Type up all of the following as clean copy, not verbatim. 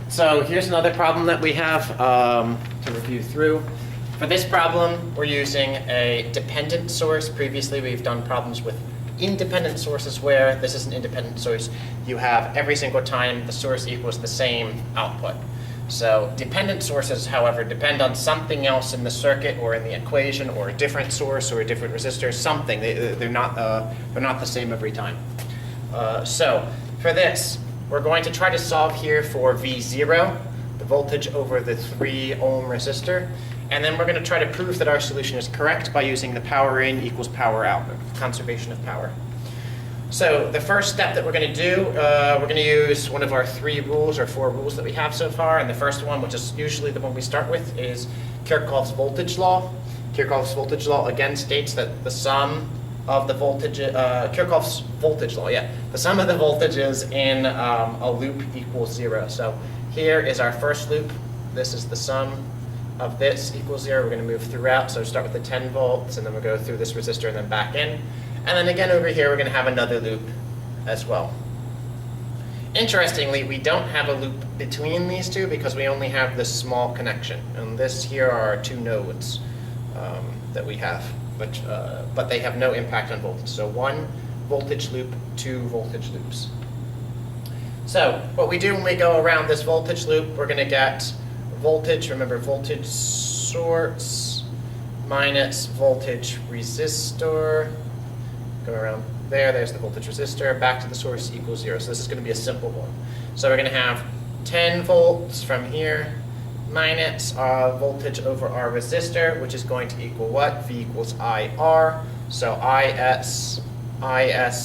So here's another problem that we have to review through. For this problem, we're using a dependent source. Previously, we've done problems with independent sources where this is an independent source. You have every single time the source equals the same output. So dependent sources, however, depend on something else in the circuit or in the equation or a different source or a different resistor, something. They're not the same every time. So for this, we're going to try to solve here for V0, the voltage over the 3 ohm resistor. And then we're going to try to prove that our solution is correct by using the power in equals power out, conservation of power. So the first step that we're going to do, we're going to use one of our 3 rules or 4 rules that we have so far. And the first one, which is usually the one we start with, is Kirchhoff's voltage law. Kirchhoff's voltage law again states that the sum of the voltage, Kirchhoff's voltage law, the sum of the voltages in a loop equals 0. So here is our first loop. This is the sum of this equals 0. We're going to move throughout. So start with the 10 volts, and then we'll go through this resistor and then back in. And then again over here, we're going to have another loop as well. Interestingly, we don't have a loop between these two because we only have this small connection. And this here are our 2 nodes that we have, but they have no impact on voltage. So 1 voltage loop, 2 voltage loops. So what we do when we go around this voltage loop, we're going to get voltage, remember voltage source minus voltage resistor. Go around there, there's the voltage resistor, back to the source equals 0. So this is going to be a simple one. So we're going to have 10 volts from here minus our voltage over our resistor, which is going to equal what? V equals IR. So IS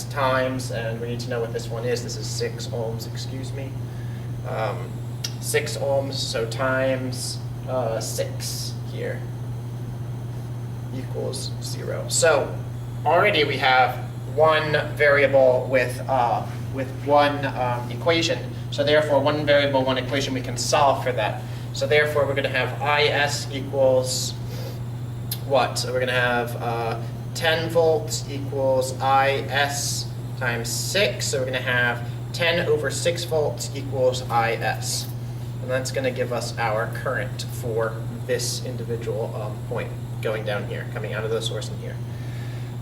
times, and we need to know what this one is. This is 6 ohms, excuse me. 6 ohms, so times 6 here equals 0. So already we have one variable with one equation. So therefore, one variable, one equation, we can solve for that. So therefore, we're going to have IS equals what? So we're going to have 10 volts equals IS times 6. So we're going to have 10 over 6 volts equals IS. And that's going to give us our current for this individual point going down here, coming out of the source in here.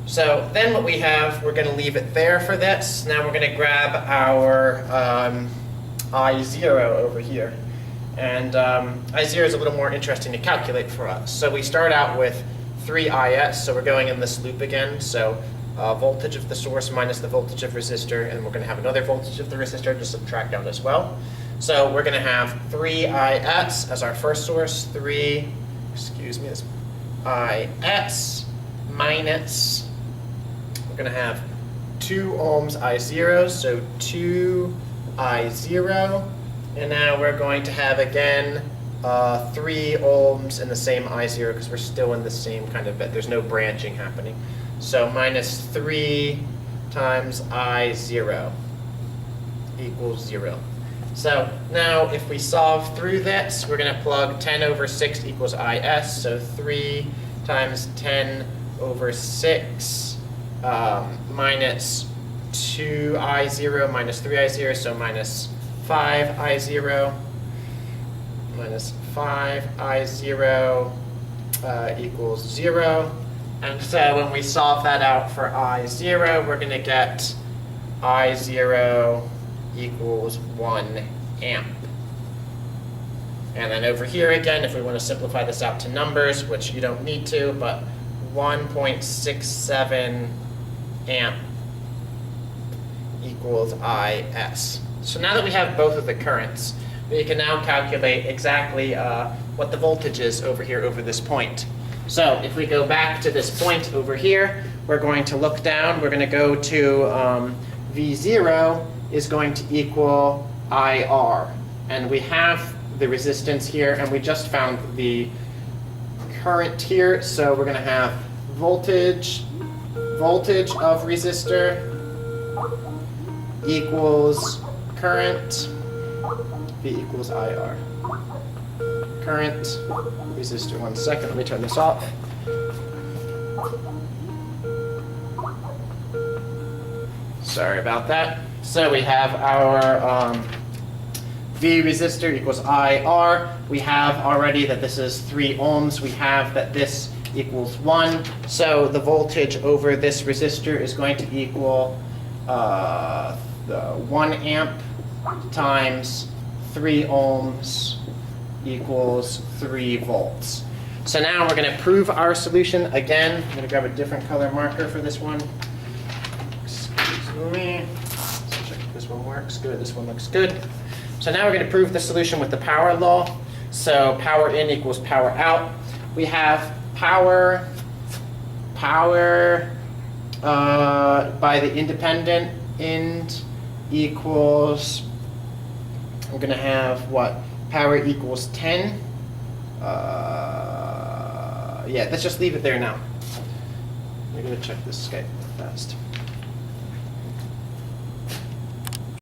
So then what we have, we're going to leave it there for this. Now we're going to grab our I0 over here. And I0 is a little more interesting to calculate for us. So we start out with 3IS, so we're going in this loop again. So voltage of the source minus the voltage of resistor, and we're going to have another voltage of the resistor to subtract down as well. So we're going to have 3IS as our first source, this IS minus, we're going to have 2 ohms I0, so 2 I0. And now we're going to have, again, 3 ohms in the same I0 because we're still in the same kind of bit. There's no branching happening. So minus 3 times I0 equals 0. So now if we solve through this, we're going to plug 10 over 6 equals IS. So 3 times 10 over 6 minus 2I0 minus 3I0, so minus 5I0 minus 5I0 equals 0. And so when we solve that out for I0, we're going to get I0 equals 1 amp. And then over here again, if we want to simplify this out to numbers, which you don't need to, but 1.67 amp equals IS. So now that we have both of the currents, we can now calculate exactly what the voltage is over here over this point. So if we go back to this point over here, we're going to look down. We're going to go to V0 is going to equal IR. And we have the resistance here, and we just found the current here. So we're going to have voltage of resistor equals current, V equals IR. Current, resistor, 1 second, let me turn this off. Sorry about that. So we have our V resistor equals IR. We have already that this is 3 ohms. We have that this equals 1. So the voltage over this resistor is going to equal the 1 amp times 3 ohms equals 3 volts. So now we're going to prove our solution. Again, I'm going to grab a different color marker for this one. Excuse me. Let's check if this one works. Good. This one looks good. So now we're going to prove the solution with the power law. So power in equals power out. We have power by the independent end equals, I'm going to have what? Power equals 10. Yeah, let's just leave it there now. We're going to check this Skype fast.